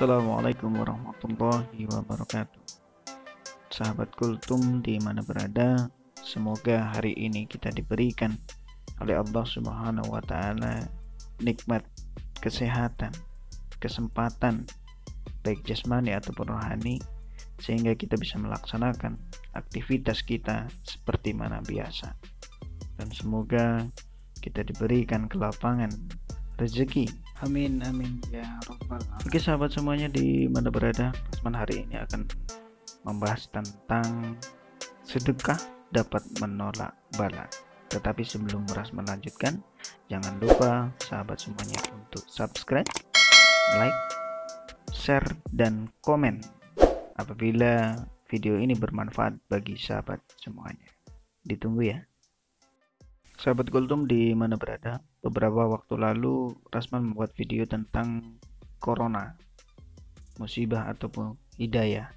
Assalamualaikum warahmatullahi wabarakatuh. Sahabat Kultum di mana berada, semoga hari ini kita diberikan oleh Allah Subhanahu wa taala nikmat kesehatan, kesempatan baik jasmani ataupun rohani, sehingga kita bisa melaksanakan aktivitas kita seperti mana biasa. Dan semoga kita diberikan kelapangan rezeki. Amin amin ya rabbal alamin. Oke sahabat semuanya di mana berada, Rasman hari ini akan membahas tentang sedekah dapat menolak bala. Tetapi sebelum Rasman lanjutkan, jangan lupa sahabat semuanya untuk subscribe, like, share, dan komen apabila video ini bermanfaat bagi sahabat semuanya. Ditunggu ya. Sahabat Kultum di mana berada, beberapa waktu lalu Rasman membuat video tentang corona, musibah ataupun hidayah.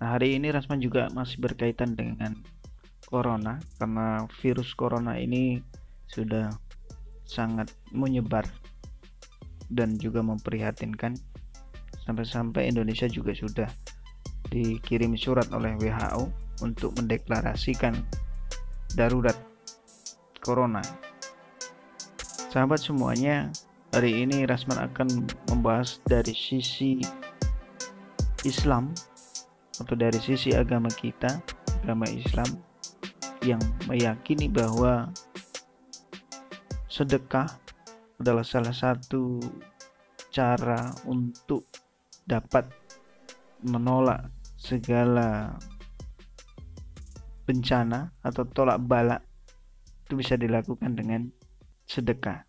Nah, hari ini Rasman juga masih berkaitan dengan corona, karena virus corona ini sudah sangat menyebar dan juga memprihatinkan, sampai-sampai Indonesia juga sudah dikirim surat oleh WHO untuk mendeklarasikan darurat corona. Sahabat semuanya, hari ini Rasman akan membahas dari sisi Islam atau dari sisi agama kita, agama Islam yang meyakini bahwa sedekah adalah salah satu cara untuk dapat menolak segala bencana atau tolak bala. Itu bisa dilakukan dengan sedekah.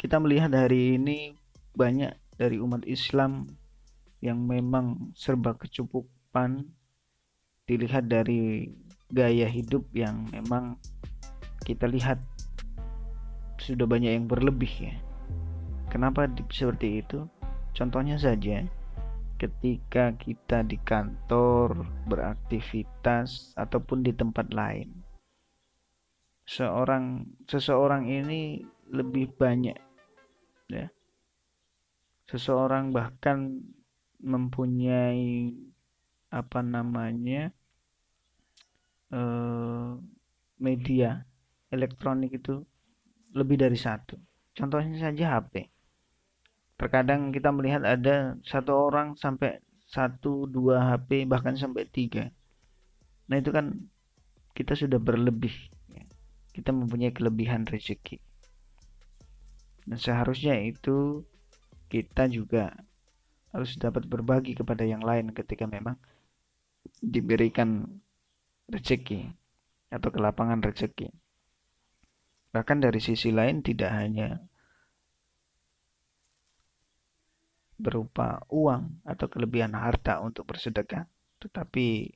Kita melihat hari ini banyak dari umat Islam yang memang serba kecukupan, dilihat dari gaya hidup yang memang kita lihat sudah banyak yang berlebih ya. Kenapa seperti itu? Contohnya saja, ketika kita di kantor, beraktivitas, ataupun di tempat lain, seseorang ini lebih banyak ya. Seseorang bahkan mempunyai media elektronik itu lebih dari satu. Contohnya saja HP. Terkadang kita melihat ada satu orang sampai 1-2 HP, bahkan sampai 3. Nah itu kan kita sudah berlebih ya. Kita mempunyai kelebihan rezeki. Dan seharusnya itu kita juga harus dapat berbagi kepada yang lain ketika memang diberikan rezeki atau kelapangan rezeki. Bahkan dari sisi lain, tidak hanya berupa uang atau kelebihan harta untuk bersedekah, tetapi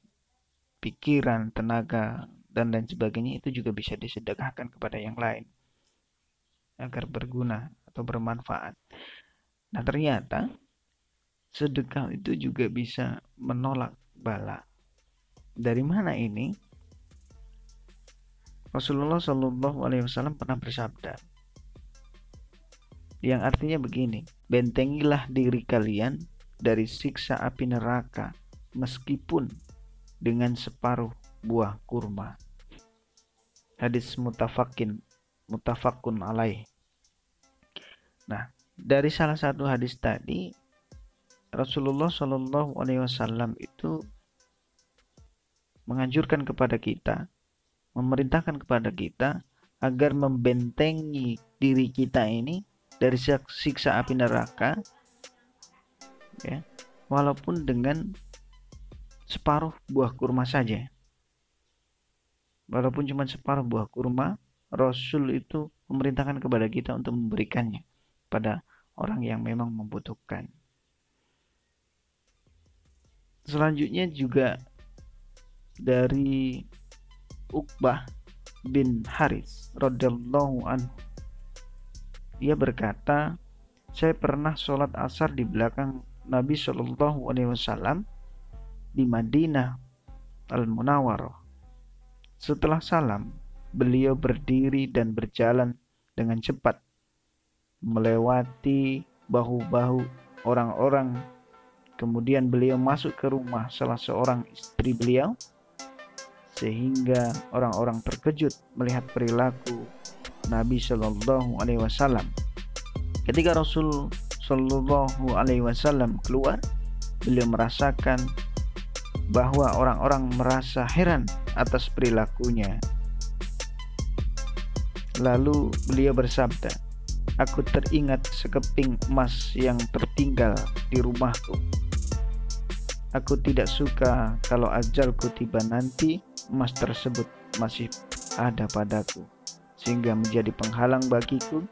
pikiran, tenaga, dan lain sebagainya itu juga bisa disedekahkan kepada yang lain agar berguna atau bermanfaat. Nah ternyata sedekah itu juga bisa menolak bala. Dari mana ini? Rasulullah Shallallahu Alaihi Wasallam pernah bersabda, yang artinya begini: bentengilah diri kalian dari siksa api neraka meskipun dengan separuh buah kurma. Hadis mutafakun alaih. Nah, dari salah satu hadis tadi, Rasulullah Shallallahu Alaihi Wasallam itu menganjurkan kepada kita, memerintahkan kepada kita agar membentengi diri kita ini dari siksa api neraka ya, walaupun dengan separuh buah kurma saja. Walaupun cuma separuh buah kurma, Rasul itu memerintahkan kepada kita untuk memberikannya pada orang yang memang membutuhkan. Selanjutnya juga dari Uqbah bin Haris radhiyallahu anhu. Dia berkata, saya pernah sholat asar di belakang Nabi Shallallahu Alaihi Wasallam di Madinah Al-Munawwarah. Setelah salam, beliau berdiri dan berjalan dengan cepat melewati bahu-bahu orang-orang. Kemudian beliau masuk ke rumah salah seorang istri beliau, sehingga orang-orang terkejut melihat perilaku Nabi Shallallahu Alaihi Wasallam. Ketika Rasul Shallallahu Alaihi Wasallam keluar, beliau merasakan bahwa orang-orang merasa heran atas perilakunya. Lalu beliau bersabda, "Aku teringat sekeping emas yang tertinggal di rumahku. Aku tidak suka kalau ajalku tiba nanti emas tersebut masih ada padaku, sehingga menjadi penghalang bagiku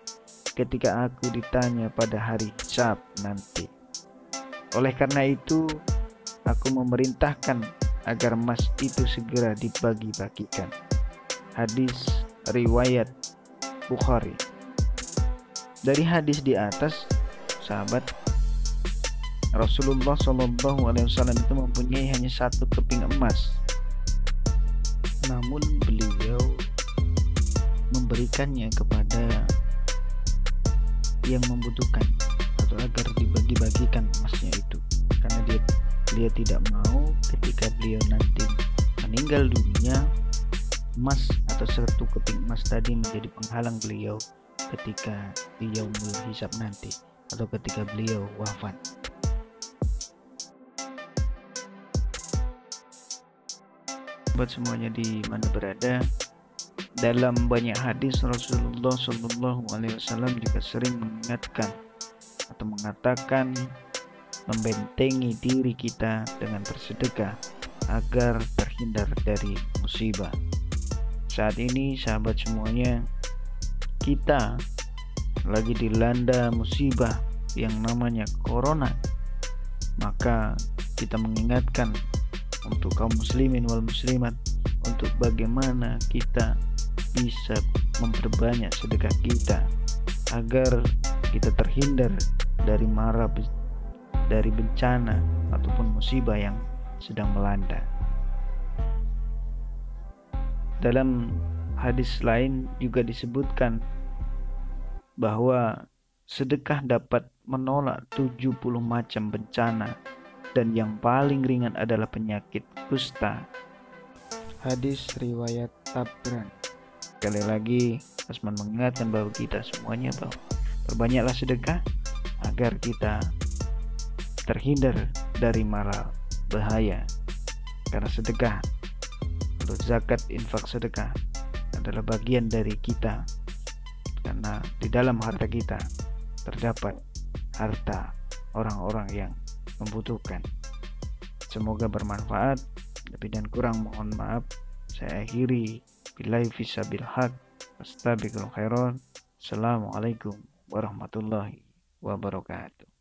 ketika aku ditanya pada hari hisab nanti. Oleh karena itu, aku memerintahkan agar emas itu segera dibagi-bagikan." Hadis riwayat Bukhari. Dari hadis di atas, sahabat, Rasulullah SAW itu mempunyai hanya satu keping emas, namun beliau memberikannya kepada yang membutuhkan, atau agar dibagi-bagikan emasnya itu, karena beliau tidak mau ketika beliau nanti meninggal dunia, emas atau satu keping emas tadi menjadi penghalang beliau ketika di yaumul hisab nanti, atau ketika beliau wafat. Buat semuanya di mana berada, dalam banyak hadis Rasulullah SAW juga sering mengingatkan atau mengatakan membentengi diri kita dengan bersedekah agar terhindar dari musibah. Saat ini sahabat semuanya, kita lagi dilanda musibah yang namanya corona. Maka kita mengingatkan untuk kaum muslimin wal muslimat untuk bagaimana kita bisa memperbanyak sedekah kita agar kita terhindar dari dari bencana ataupun musibah yang sedang melanda. Dalam hadis lain juga disebutkan bahwa sedekah dapat menolak 70 macam bencana, dan yang paling ringan adalah penyakit kusta. Hadis riwayat Tabran. Sekali lagi Asman mengingatkan bahwa kita semuanya bahwa perbanyaklah sedekah agar kita terhindar dari mara bahaya. Karena sedekah atau zakat, infak, sedekah adalah bagian dari kita, karena di dalam harta kita terdapat harta orang-orang yang membutuhkan. Semoga bermanfaat. Lebih dan kurang mohon maaf. Saya akhiri billahi fisabil haq. Astaghfirul khairan. Assalamualaikum warahmatullahi wabarakatuh.